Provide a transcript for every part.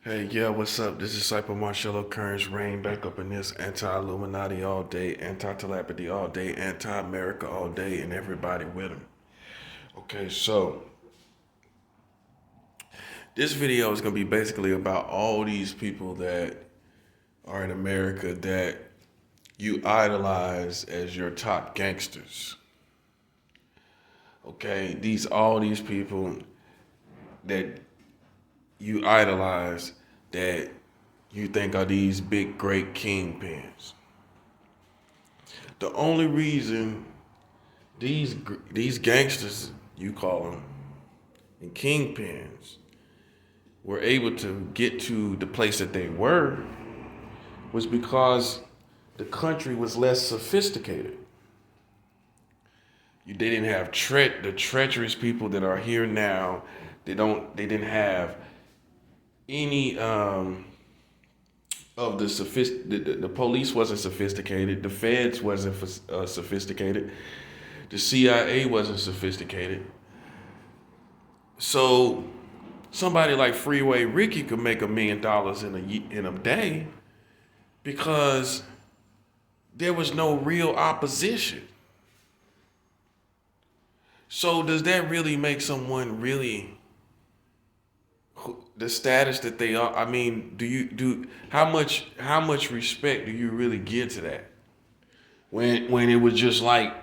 Hey, yeah, what's up? This is Disciple Marcello Kearns, reign back up in this anti-Illuminati all day, anti-telepathy all day, anti-America all day, and everybody with them. Okay, so this video is going to be basically about all these people that are in America that you idolize as your top gangsters. Okay, all these people that you idolize that you think are these big, great kingpins. The only reason these gangsters, you call them, and kingpins, were able to get to the place that they were was because the country was less sophisticated. They didn't have the treacherous people that are here now. They didn't have any of the police wasn't sophisticated. The feds wasn't sophisticated. The CIA wasn't sophisticated. So somebody like Freeway Ricky could make $1 million in a day because there was no real opposition. So does that really make someone really the status that they are? I mean, how much respect do you really give to that? When it was just like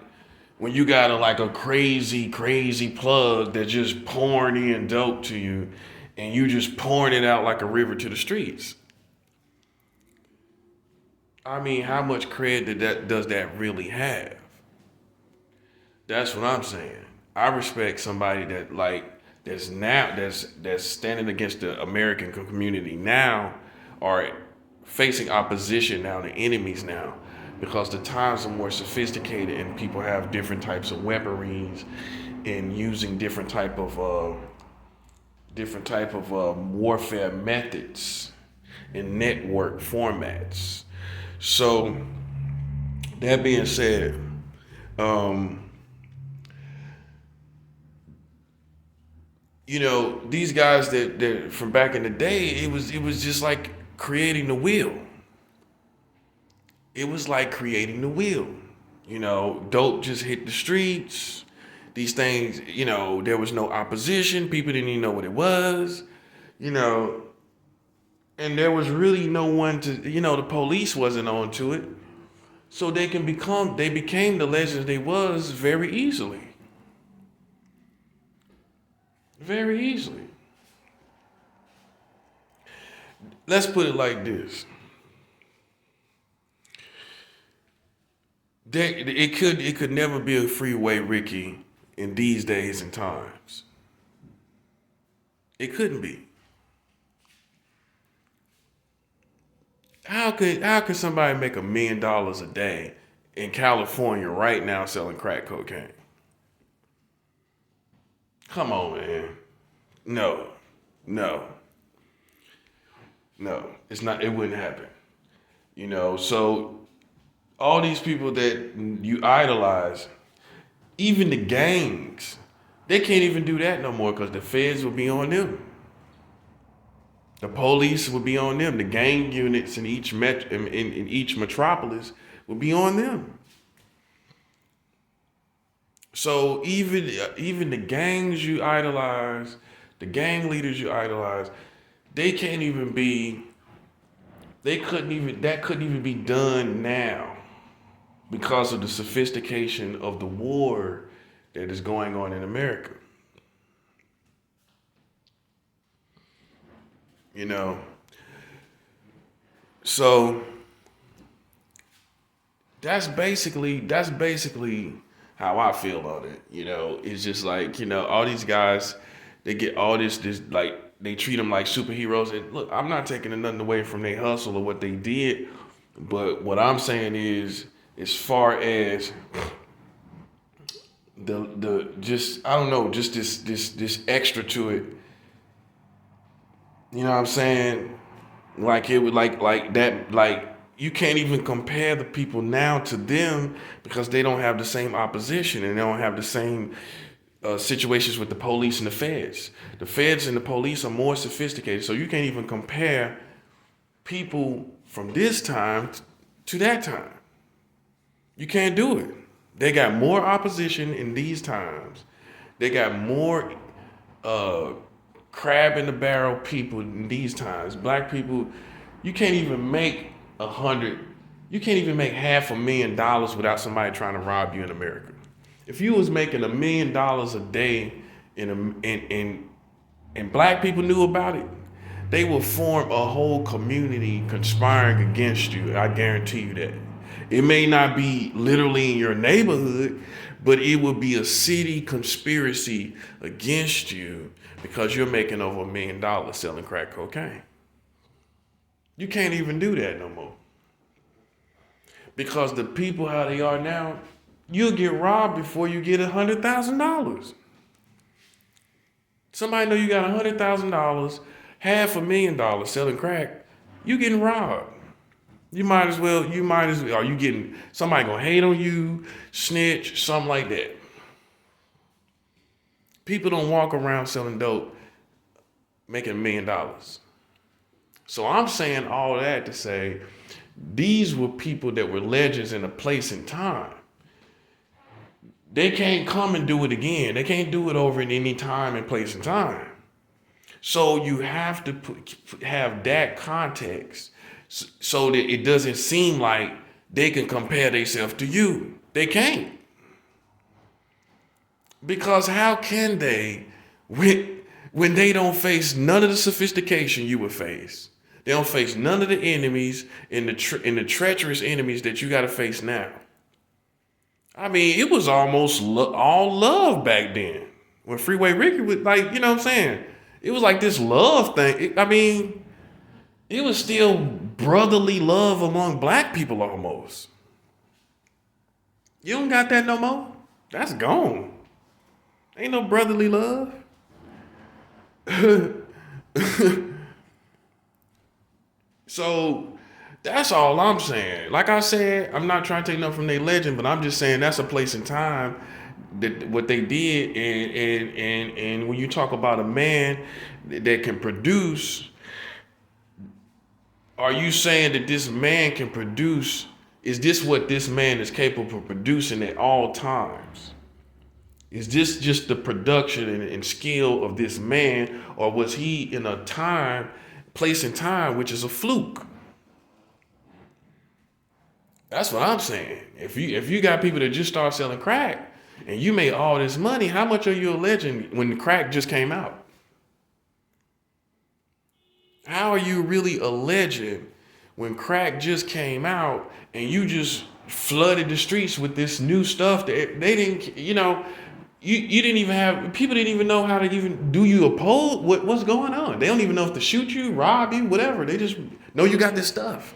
when you got a crazy plug that just pouring in dope to you and you just pouring it out like a river to the streets. I mean, how much credit does that really have? That's what I'm saying. I respect somebody that's standing against the American community now, or facing opposition now, the enemies now, because the times are more sophisticated and people have different types of weaponries and using different type of warfare methods and network formats. So that being said, these guys that from back in the day, it was just like creating the wheel. It was like creating the wheel. Dope just hit the streets. These things, there was no opposition. People didn't even know what it was, and there was really no one to, the police wasn't on to it. So they became the legends they was very easily. Very easily. Let's put it like this. It could never be a Freeway Ricky in these days and times. It couldn't be. How could somebody make $1 million a day in California right now selling crack cocaine? Come on, man. No, no, no. It's not. It wouldn't happen. So all these people that you idolize, even the gangs, they can't even do that no more because the feds will be on them. The police will be on them. The gang units in each metropolis will be on them. So even the gangs you idolize, the gang leaders you idolize, they can't even be. That couldn't even be done now because of the sophistication of the war that is going on in America. So that's basically how I feel on it. It's just like, all these guys, they get all this like they treat them like superheroes. And look, I'm not taking nothing away from their hustle or what they did, but what I'm saying is, as far as the just I don't know, just this extra to it. You know what I'm saying? Like it would like that you can't even compare the people now to them because they don't have the same opposition and they don't have the same situations with the police and the feds. The feds and the police are more sophisticated, so you can't even compare people from this time to that time. You can't do it. They got more opposition in these times. They got more crab in the barrel people in these times. Black people, you can't even make you can't even make $500,000 without somebody trying to rob you in America. If you was making $1 million a day and black people knew about it, they will form a whole community conspiring against you. I guarantee you that. It may not be literally in your neighborhood, but it will be a city conspiracy against you because you're making over $1 million selling crack cocaine. You can't even do that no more. Because the people how they are now, you'll get robbed before you get $100,000. Somebody know you got $100,000, $500,000 selling crack, you getting robbed. You might as well, are you getting, somebody gonna hate on you, snitch, something like that. People don't walk around selling dope making $1 million. So I'm saying all that to say, these were people that were legends in a place and time. They can't come and do it again. They can't do it over in any time and place and time. So you have to have that context so that it doesn't seem like they can compare themselves to you. They can't. Because how can they when they don't face none of the sophistication you would face? They don't face none of the enemies and the treacherous enemies that you got to face now. I mean, it was almost all love back then. When Freeway Ricky was like, you know what I'm saying? It was like this love thing. It was still brotherly love among black people almost. You don't got that no more? That's gone. Ain't no brotherly love. So that's all I'm saying. Like I said, I'm not trying to take nothing from their legend, but I'm just saying that's a place and time that what they did. And when you talk about a man that can produce, are you saying that this man can produce? Is this what this man is capable of producing at all times? Is this just the production and skill of this man, or was he in a place and time which is a fluke? That's what I'm saying. If you got people that just start selling crack and you made all this money, how much are you a legend when the crack just came out? How are you really a legend when crack just came out and you just flooded the streets with this new stuff that they didn't, you didn't even have, people didn't even know how to even do you a poll. What's going on? They don't even know if to shoot you, rob you, whatever. They just know you got this stuff.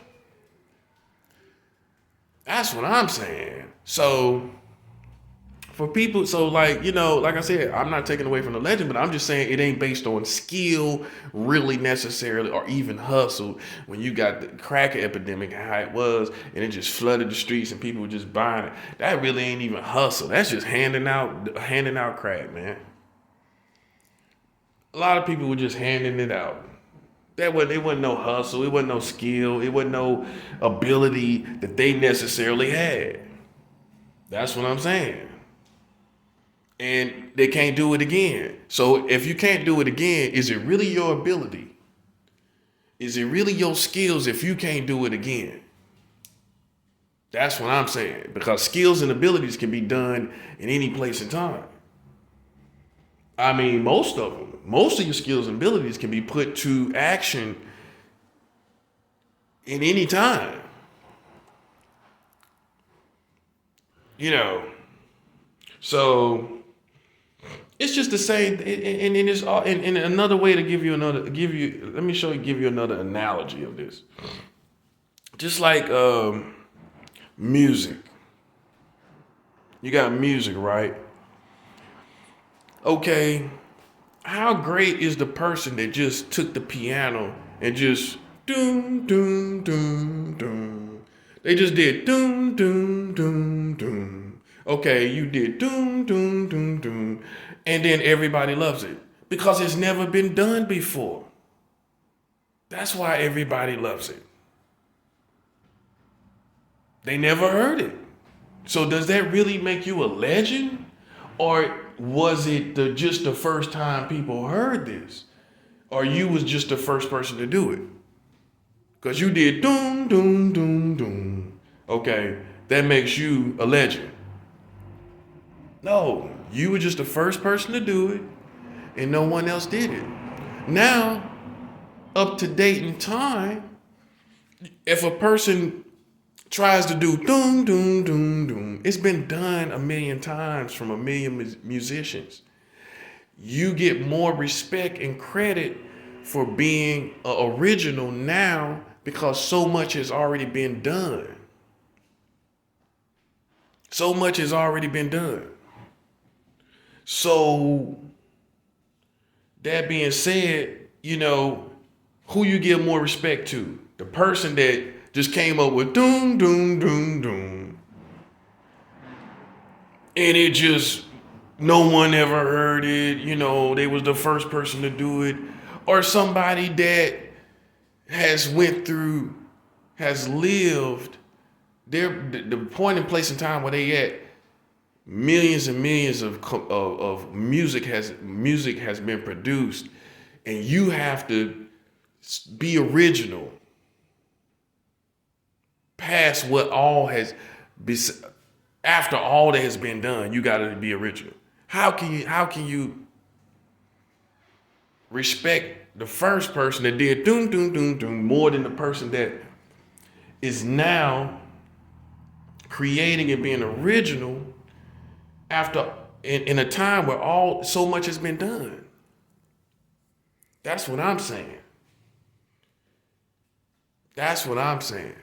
That's what I'm saying. So for people, like I said, I'm not taking away from the legend, but I'm just saying it ain't based on skill really necessarily, or even hustle. When you got the crack epidemic and how it was, and it just flooded the streets and people were just buying it, that really ain't even hustle. That's just handing out crack, man. A lot of people were just handing it out. It wasn't no hustle, it wasn't no skill, it wasn't no ability that they necessarily had. That's what I'm saying. And they can't do it again. So if you can't do it again, is it really your ability? Is it really your skills if you can't do it again? That's what I'm saying. Because skills and abilities can be done in any place and time. I mean, most of your skills and abilities can be put to action in any time. So it's just the same, and it's all. And another way to give you another analogy of this. Just like music. You got music, right? Okay, how great is the person that just took the piano and just doom doom doom doom? They just did doom doom doom doom. Okay, you did doom, doom, doom, doom, and then everybody loves it because it's never been done before. That's why everybody loves it. They never heard it. So does that really make you a legend? Or was it just the first time people heard this? Or you was just the first person to do it? Because you did doom, doom, doom, doom. Okay, that makes you a legend. No, you were just the first person to do it, and no one else did it. Now, up to date in time, if a person tries to do doom, doom, doom, doom, it's been done a million times from a million musicians. You get more respect and credit for being original now because so much has already been done. So much has already been done. So, that being said, who you give more respect to? The person that just came up with doom, doom, doom, doom. And it just, no one ever heard it. They was the first person to do it. Or somebody that has went through, has lived the point and place in time where they at, millions and millions of music has been produced, and you have to be original past what all has been. After all that has been done, you got to be original. How can you respect the first person that did doom, doom, doom, doom more than the person that is now creating and being original after in a time where so much has been done? That's what I'm saying. That's what I'm saying.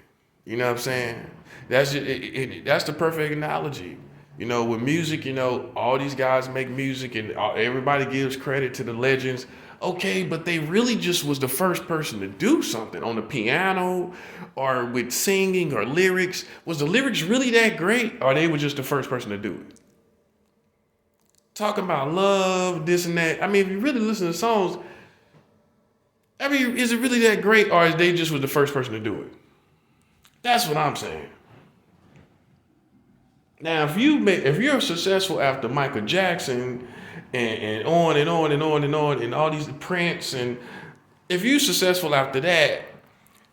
You know what I'm saying? That's the perfect analogy. With music, all these guys make music and everybody gives credit to the legends. Okay, but they really just was the first person to do something on the piano or with singing or lyrics. Was the lyrics really that great, or they were just the first person to do it? Talking about love, this and that. I mean, if you really listen to songs, is it really that great, or is they just was the first person to do it? That's what I'm saying. Now, if you're successful after Michael Jackson and on and on and on and on and all these Prince, and if you're successful after that,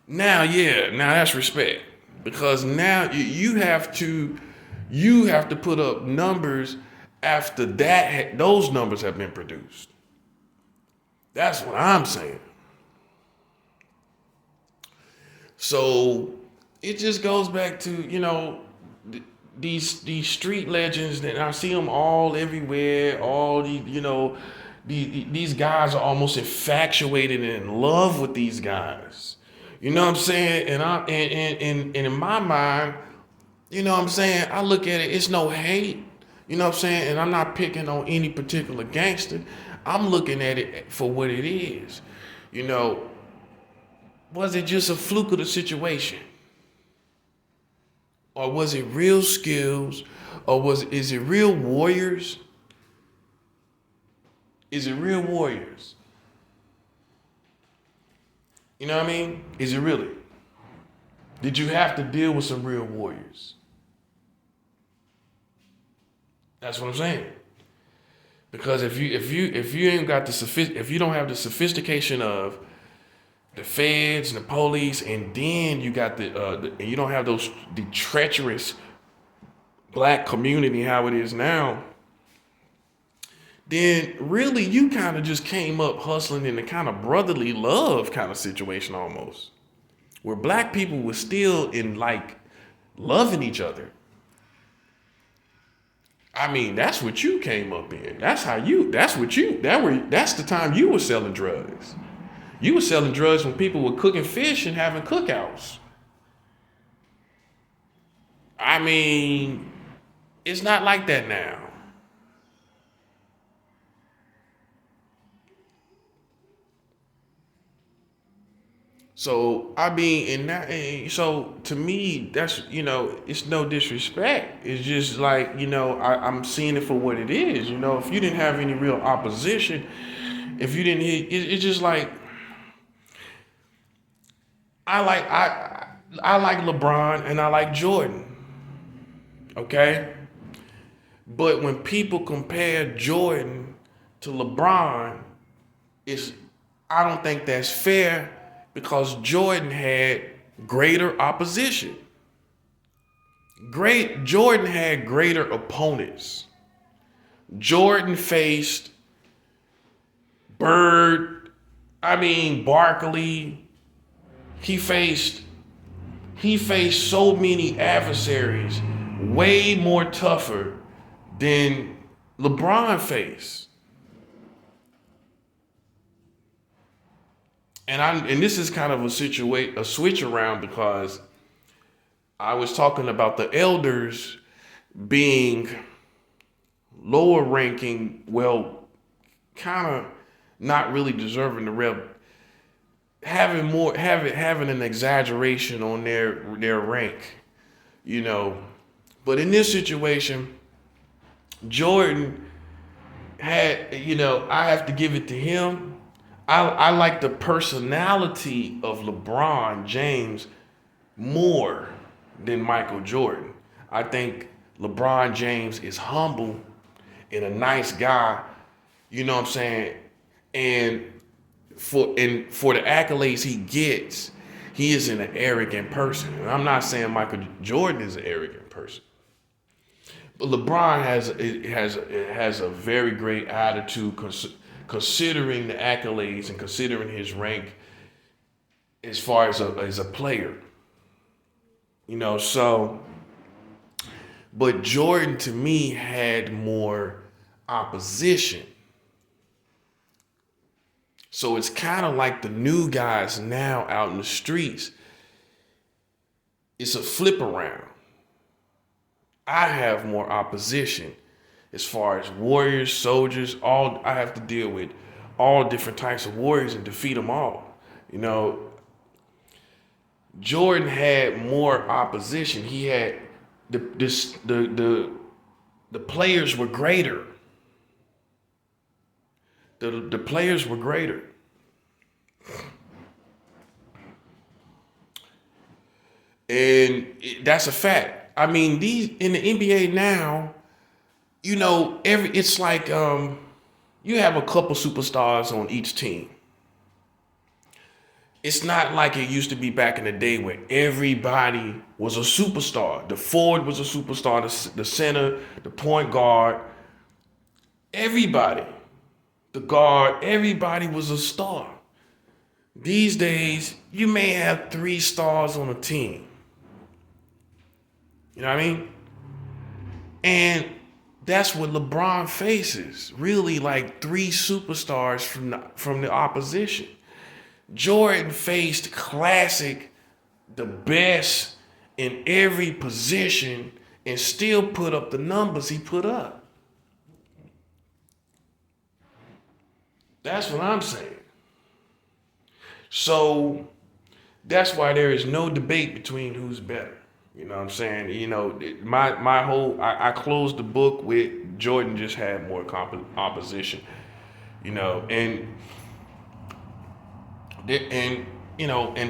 now that's respect, because now you have to put up numbers after that those numbers have been produced. That's what I'm saying. So it just goes back to these street legends that I see them all everywhere. All these guys are almost infatuated and in love with these guys. You know what I'm saying? And in my mind, you know what I'm saying, I look at it, it's no hate. You know what I'm saying? And I'm not picking on any particular gangster. I'm looking at it for what it is. Was it just a fluke of the situation? Or was it real skills? Or is it real warriors? Is it real warriors? You know what I mean? Is it really? Did you have to deal with some real warriors? That's what I'm saying. Because if you ain't got if you don't have the sophistication of the feds and the police, and then you got and you don't have the treacherous black community how it is now, then really you kind of just came up hustling in a kind of brotherly love kind of situation almost, where black people were still in loving each other. I mean, that's what you came up in. That's the time you were selling drugs. You were selling drugs when people were cooking fish and having cookouts. I mean, it's not like that now. So I mean, so to me, that's it's no disrespect. It's just like I'm seeing it for what it is. If you didn't have any real opposition, if you didn't hit, it's just like I like LeBron and I like Jordan. Okay, but when people compare Jordan to LeBron, it's I don't think that's fair because Jordan had greater opposition. Jordan had greater opponents. Jordan faced Bird, Barkley. He faced so many adversaries, way more tougher than LeBron faced. And this is kind of a switch around because I was talking about the elders being lower ranking, well, kind of not really deserving the rep, having an exaggeration on their rank, But in this situation, Jordan had, I have to give it to him. I like the personality of LeBron James more than Michael Jordan. I think LeBron James is humble and a nice guy, you know what I'm saying? And for the accolades he gets, he isn't an arrogant person. And I'm not saying Michael Jordan is an arrogant person. But LeBron has a very great attitude considering the accolades and considering his rank as far as a player. So, but Jordan to me had more opposition. So it's kind of like the new guys now out in the streets. It's a flip around. I have more opposition as far as warriors, soldiers, I have to deal with all different types of warriors and defeat them all. Jordan had more opposition. He had the players were greater. The players were greater. And that's a fact. These in the NBA now, it's like you have a couple superstars on each team. It's not like it used to be back in the day where everybody was a superstar. The forward was a superstar, the center, the point guard, everybody, the guard, everybody was a star. These days, you may have 3 stars on a team. You know what I mean? And that's what LeBron faces. Really, like 3 superstars from the opposition. Jordan faced classic, the best in every position, and still put up the numbers he put up. That's what I'm saying. So that's why there is no debate between who's better. You know what I'm saying? My whole, I closed the book with Jordan just had more opposition, and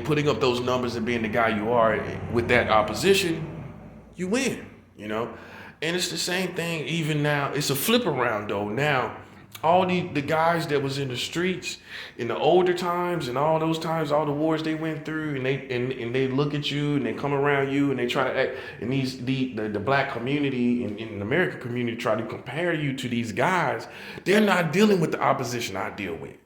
putting up those numbers and being the guy you are with that opposition, you win, And it's the same thing even now. It's a flip around though. Now, all the guys that was in the streets in the older times and all those times, all the wars they went through, and they look at you and they come around you and they try to act, and the black community and the American community try to compare you to these guys. They're not dealing with the opposition I deal with.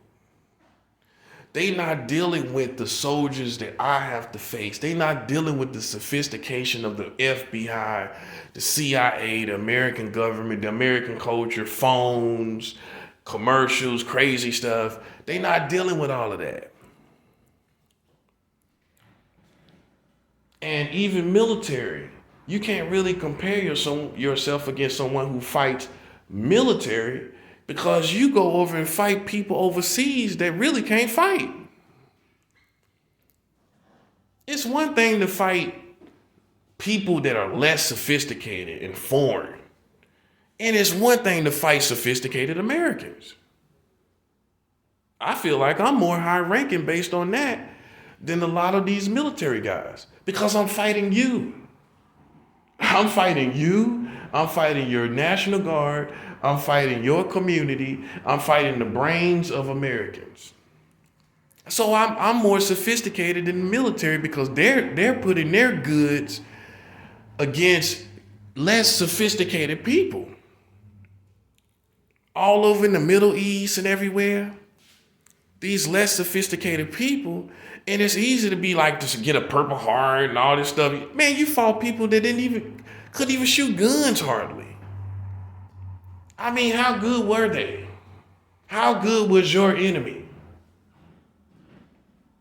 They're not dealing with the soldiers that I have to face. They're not dealing with the sophistication of the FBI, the CIA, the American government, the American culture, phones, commercials, crazy stuff. They're not dealing with all of that. And even military, you can't really compare yourself against someone who fights military, because you go over and fight people overseas that really can't fight. It's one thing to fight people that are less sophisticated and foreign. And it's one thing to fight sophisticated Americans. I feel like I'm more high ranking based on that than a lot of these military guys because I'm fighting you. I'm fighting you. I'm fighting your National Guard. I'm fighting your community. I'm fighting the brains of Americans. So I'm more sophisticated than the military because they're putting their goods against less sophisticated people all over in the Middle East and everywhere. These less sophisticated people, and it's easy to be like to get a Purple Heart and all this stuff. Man, you fought people that couldn't even shoot guns hardly. I mean, how good were they? How good was your enemy?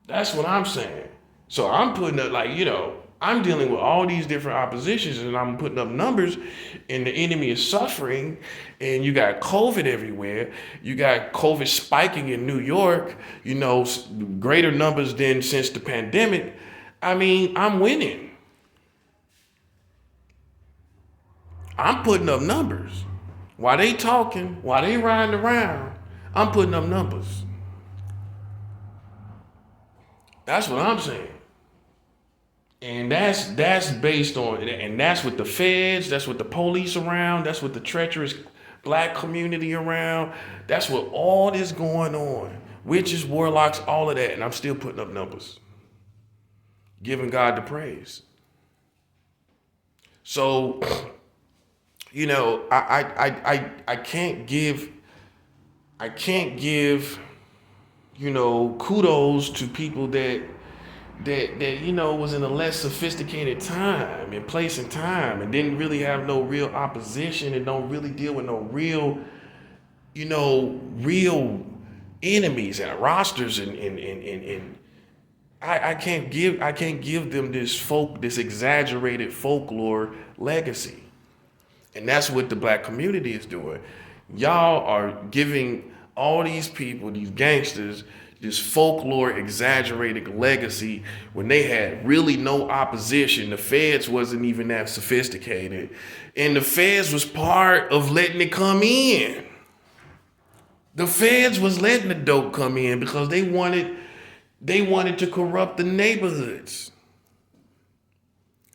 That's what I'm saying. So I'm putting up I'm dealing with all these different oppositions and I'm putting up numbers and the enemy is suffering and you got COVID everywhere. You got COVID spiking in New York, greater numbers than since the pandemic. I mean, I'm winning. I'm putting up numbers. While they talking, while they riding around, I'm putting up numbers. That's what I'm saying. And that's based on, and that's with the feds, that's with the police around, that's with the treacherous black community around. That's what all this going on. Witches, warlocks, all of that. And I'm still putting up numbers. Giving God the praise. So, I can't give, kudos to people that was in a less sophisticated time and place and time and didn't really have no real opposition and don't really deal with no real enemies and rosters and I can't give them this exaggerated folklore legacy. And that's what the black community is doing. Y'all are giving all these people, these gangsters, this folklore exaggerated legacy when they had really no opposition. The feds wasn't even that sophisticated. And the feds was part of letting it come in. The feds was letting the dope come in because they wanted to corrupt the neighborhoods.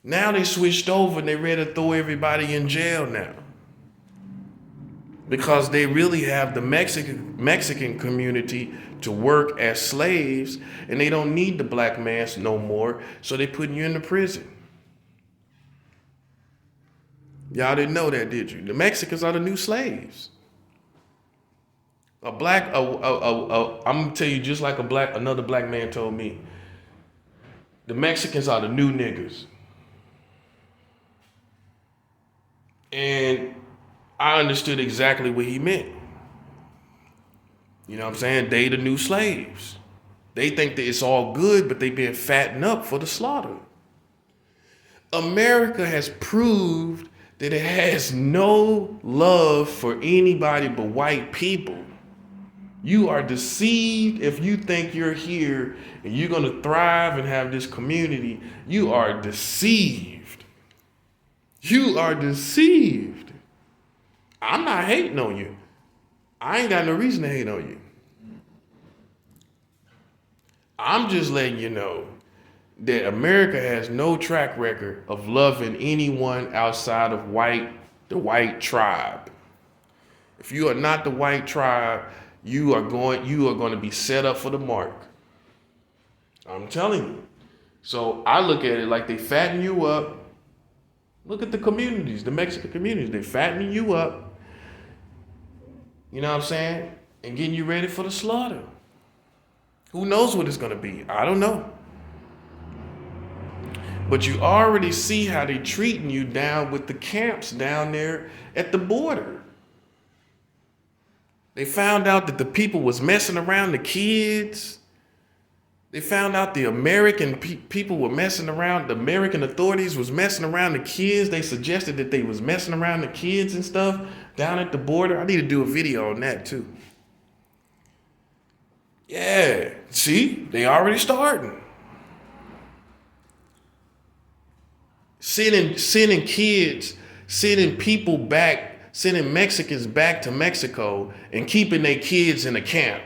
Now they switched over and they ready to throw everybody in jail now. Because they really have the Mexican community to work as slaves and they don't need the black man no more, so they putting you in the prison. Y'all didn't know that, did you? The Mexicans are the new slaves. I'm gonna tell you just like another black man told me. The Mexicans are the new niggas. And I understood exactly what he meant. You know what I'm saying? They the new slaves. They think that it's all good, but they being fattened up for the slaughter. America has proved that it has no love for anybody but white people. You are deceived if you think you're here and you're going to thrive and have this community. You are deceived. You are deceived. I'm not hating on you. I ain't got no reason to hate on you. I'm just letting you know that America has no track record of loving anyone outside of the white tribe. If you are not the white tribe, you are going to be set up for the mark. I'm telling you. So I look at it like they fatten you up. Look at the communities, the Mexican communities. They fattening you up. You know what I'm saying? And getting you ready for the slaughter. Who knows what it's going to be? I don't know. But you already see how they treating you down with the camps down there at the border. They found out that the people was messing around the kids. They found out the American people were messing around. The American authorities was messing around the kids. They suggested that they was messing around the kids and stuff down at the border. I need to do a video on that too. Yeah, see, they already starting. sending kids, sending people back, sending Mexicans back to Mexico and keeping their kids in a camp.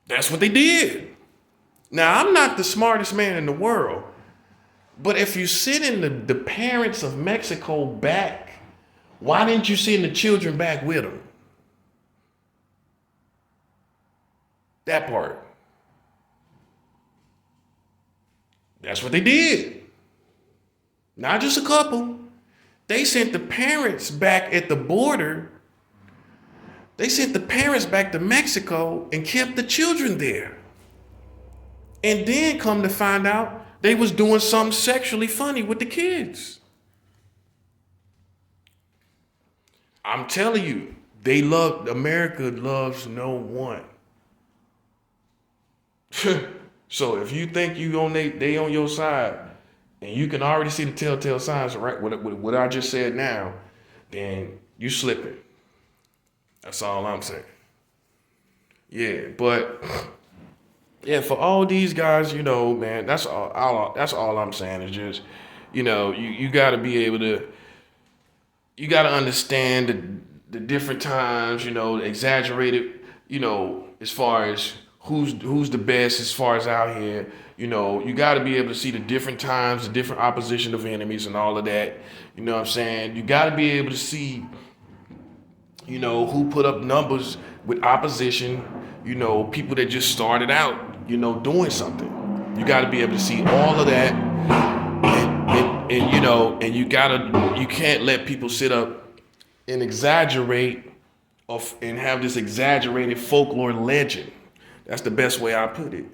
That's what they did. Now, I'm not the smartest man in the world, but if you sending the parents of Mexico back, why didn't you send the children back with them? That part. That's what they did. Not just a couple. They sent the parents back at the border. They sent the parents back to Mexico and kept the children there. And then come to find out they was doing something sexually funny with the kids. I'm telling you, America loves no one. So if you think they on your side, and you can already see the telltale signs, right? What I just said now, then you slipping. That's all I'm saying. Yeah, but yeah, for all these guys, man, that's all I'm saying is just, you got to be able to, you got to understand the different times, exaggerated, as far as who's the best as far as out here. You got to be able to see the different times, the different opposition of enemies and all of that. You know what I'm saying? You got to be able to see, who put up numbers with opposition, people that just started out, doing something. You got to be able to see all of that. And you can't let people sit up and exaggerate and have this exaggerated folklore legend. That's the best way I put it.